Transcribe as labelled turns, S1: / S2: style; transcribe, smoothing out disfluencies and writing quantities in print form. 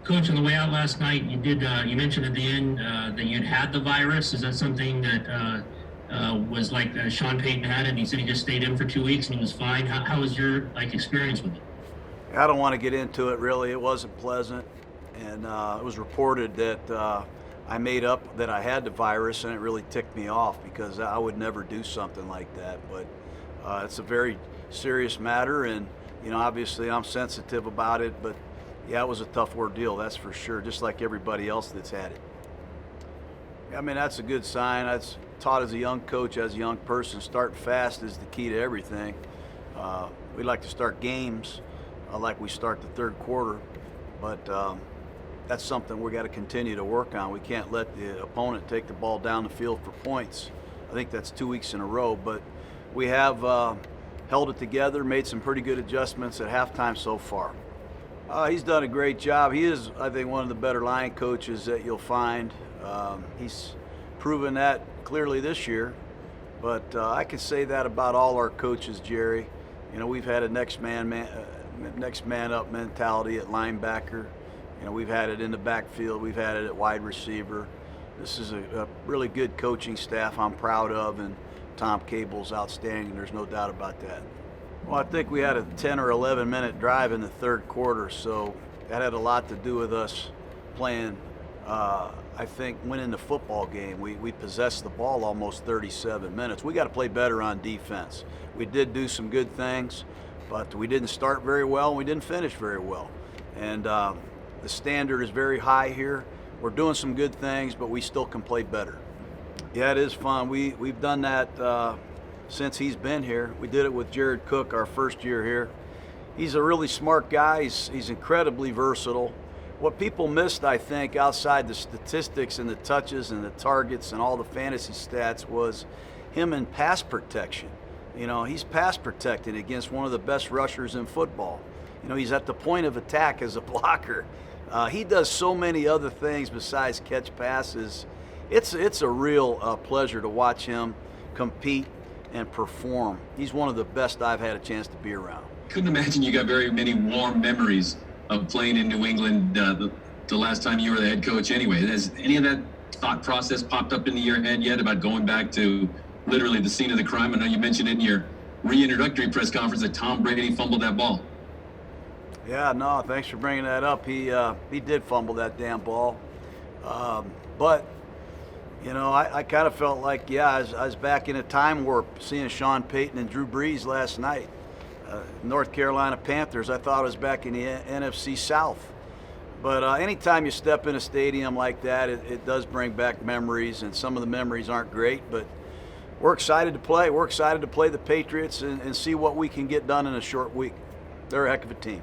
S1: Coach, on the way out last night, you mentioned at the end that you'd had the virus. Is that something that was like Sean Payton had it, and he said he just stayed in for 2 weeks and he was fine? How was your experience with it?
S2: I don't want to get into it, really. It wasn't pleasant. And it was reported that I made up that I had the virus, and it really ticked me off because I would never do something like that. But it's a very serious matter, and obviously I'm sensitive about it. But yeah, it was a tough ordeal, that's for sure, just like everybody else that's had it. I mean, that's a good sign. That's taught as a young coach, as a young person. Start fast is the key to everything. We like to start games like we start the third quarter, but that's something we got to continue to work on. We can't let the opponent take the ball down the field for points. I think that's 2 weeks in a row, but we have held it together, made some pretty good adjustments at halftime so far. He's done a great job. He is, I think, one of the better line coaches that you'll find. He's proven that clearly this year, but I can say that about all our coaches, Jerry. We've had a next man up mentality at linebacker. We've had it in the backfield. We've had it at wide receiver. This is a really good coaching staff I'm proud of, and Tom Cable's outstanding. There's no doubt about that. Well, I think we had a 10 or 11 minute drive in the third quarter, so that had a lot to do with us playing, I think, winning the football game. We possessed the ball almost 37 minutes. We got to play better on defense. We did do some good things, but we didn't start very well, and we didn't finish very well. And the standard is very high here. We're doing some good things, but we still can play better. Yeah, it is fun. We've done that since he's been here. We did it with Jared Cook our first year here. He's a really smart guy. He's incredibly versatile. What people missed, I think, outside the statistics and the touches and the targets and all the fantasy stats was him in pass protection. He's pass protecting against one of the best rushers in football. He's at the point of attack as a blocker. He does so many other things besides catch passes. It's a real pleasure to watch him compete and perform. He's one of the best I've had a chance to be around.
S3: Couldn't imagine you got very many warm memories of playing in New England the last time you were the head coach anyway. Has any of that thought process popped up into your head yet about going back to literally the scene of the crime? I know you mentioned in your reintroductory press conference that Tom Brady fumbled that ball.
S2: Yeah, no, thanks for bringing that up. He did fumble that damn ball. But I kind of felt like, I was back in a time warp seeing Sean Payton and Drew Brees last night. North Carolina Panthers, I thought I was back in the NFC South. But anytime you step in a stadium like that, it does bring back memories, and some of the memories aren't great, but we're excited to play. We're excited to play the Patriots and see what we can get done in a short week. They're a heck of a team.